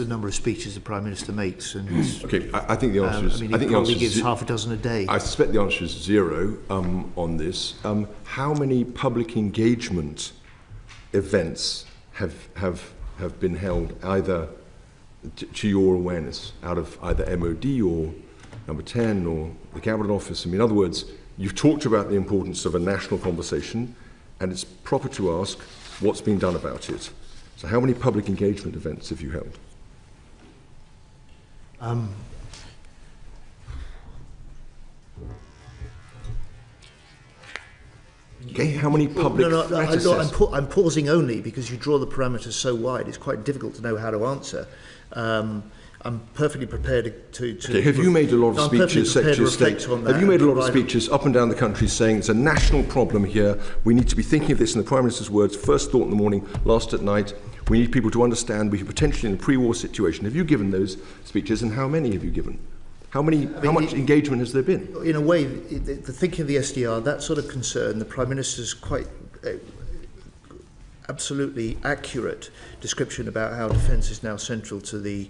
the number of speeches the Prime Minister makes. And okay, I think the answer is... I mean, he probably gives half a dozen a day. I suspect the answer is 0 on this. How many public engagement events have been held, either to your awareness, out of either MOD or Number 10 or the Cabinet Office? I mean, in other words, you've talked about the importance of a national conversation, and it's proper to ask what's being done about it. So how many public engagement events have you held? Okay, how many public I'm pausing only because you draw the parameters so wide, it's quite difficult to know how to answer. I'm perfectly prepared to okay, have you made a lot of speeches, Secretary of State? Have you made a lot of speeches up and down the country saying it's a national problem here, we need to be thinking of this, in the Prime Minister's words, first thought in the morning, last at night, we need people to understand we're potentially in a pre-war situation. Have you given those speeches, and how many have you given? How much engagement has there been? In a way, the thinking of the SDR, that sort of concern, the Prime Minister's quite absolutely accurate description about how defence is now central to the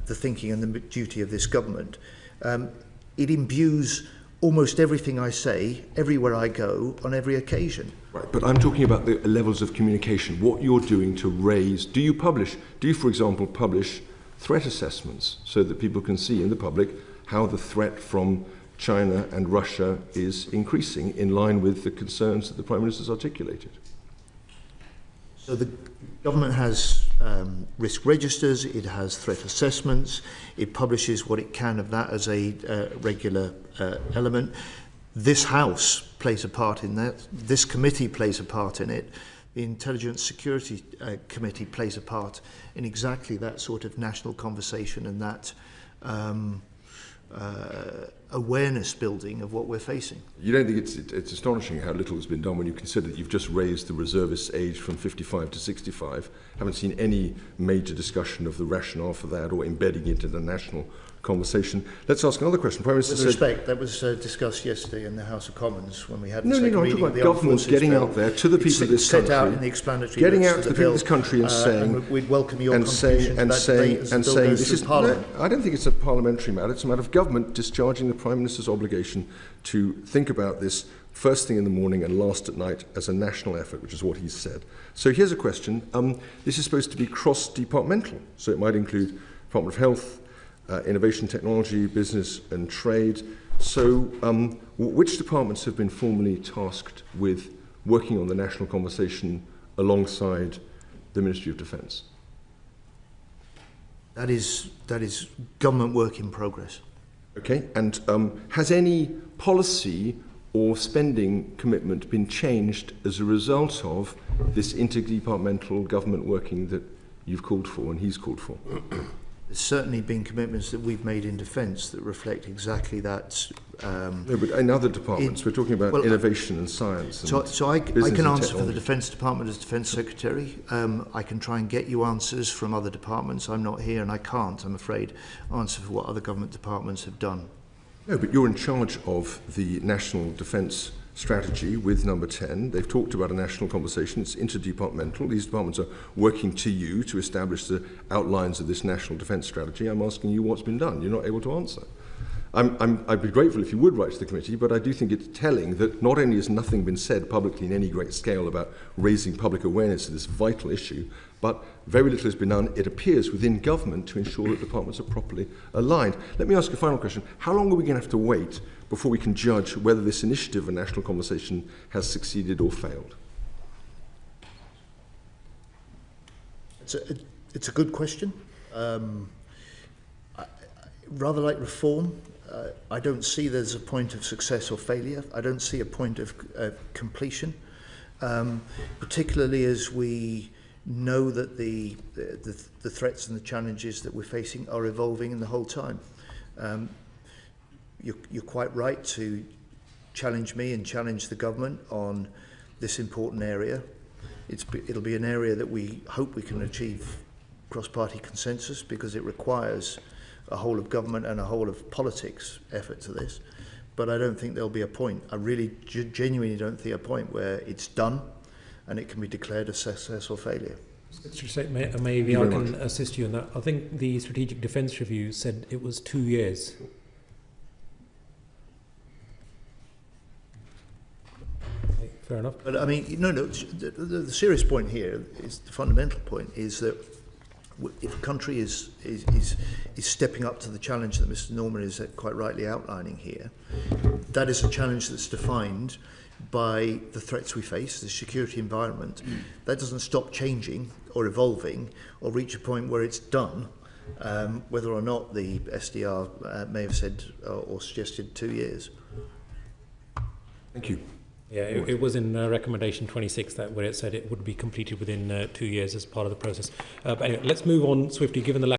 thinking and the duty of this government. It imbues almost everything I say, everywhere I go, on every occasion. Right, but I'm talking about the levels of communication, what you're doing to raise. Do you, for example, publish threat assessments so that people can see in the public how the threat from China and Russia is increasing in line with the concerns that the Prime Minister's articulated? So the government has risk registers, it has threat assessments, it publishes what it can of that as a regular element. This House plays a part in that, this committee plays a part in it, the Intelligence Security Committee plays a part in exactly that sort of national conversation and that awareness building of what we're facing. You don't think it's astonishing how little has been done when you consider that you've just raised the reservist age from 55 to 65, haven't seen any major discussion of the rationale for that or embedding it in the national conversation. Let's ask another question. Prime Minister With respect, that was discussed yesterday in the House of Commons when we had the second I'm reading talking about governments getting out there to the people of this country, set out in the explanatory getting out to the the people of this country and saying, and we'd welcome your and saying this is Parliament. No, I don't think it's a parliamentary matter. It's a matter of government discharging the Prime Minister's obligation to think about this first thing in the morning and last at night as a national effort, which is what he's said. So here's a question. This is supposed to be cross-departmental, so it might include Department of Health, Innovation, Technology, Business and Trade. So which departments have been formally tasked with working on the national conversation alongside the Ministry of Defence? That is government work in progress. Okay, and has any policy or spending commitment been changed as a result of this interdepartmental government working that you've called for and he's called for? There's certainly been commitments that we've made in defence that reflect exactly that. No, but in other departments, we're talking about innovation and science. And so I can answer for the Defence Department as Defence Secretary. I can try and get you answers from other departments. I'm not here and I can't, I'm afraid, answer for what other government departments have done. No, but you're in charge of the National Defence Strategy with Number 10. They've talked about a national conversation. It's interdepartmental. These departments are working to you to establish the outlines of this National Defence Strategy. I'm asking you what's been done. You're not able to answer. I'd be grateful if you would write to the committee, but I do think it's telling that not only has nothing been said publicly in any great scale about raising public awareness of this vital issue, but very little has been done, it appears, within government to ensure that departments are properly aligned. Let me ask a final question. How long are we going to have to wait before we can judge whether this initiative, a national conversation, has succeeded or failed? It's a good question. Rather like reform, I don't see there's a point of success or failure. I don't see a point of completion, particularly as we know that the threats and the challenges that we're facing are evolving in the whole time. You're quite right to challenge me and challenge the government on this important area. It'll be an area that we hope we can achieve cross-party consensus because it requires a whole of government and a whole of politics effort to this. But I don't think there'll be a point. I really genuinely don't see a point where it's done and it can be declared a success or failure. Maybe I can assist you in that. I think the Strategic Defence Review said it was 2 years. Okay, fair enough. But I mean, no, the serious point here is the fundamental point is that if a country is stepping up to the challenge that Mr. Norman is quite rightly outlining here, that is a challenge that's defined by the threats we face, the security environment. That doesn't stop changing or evolving or reach a point where it's done, whether or not the SDR may have said or suggested 2 years. Thank you. Yeah, it was in recommendation 26 that where it said it would be completed within 2 years as part of the process. But anyway, let's move on swiftly, given the lack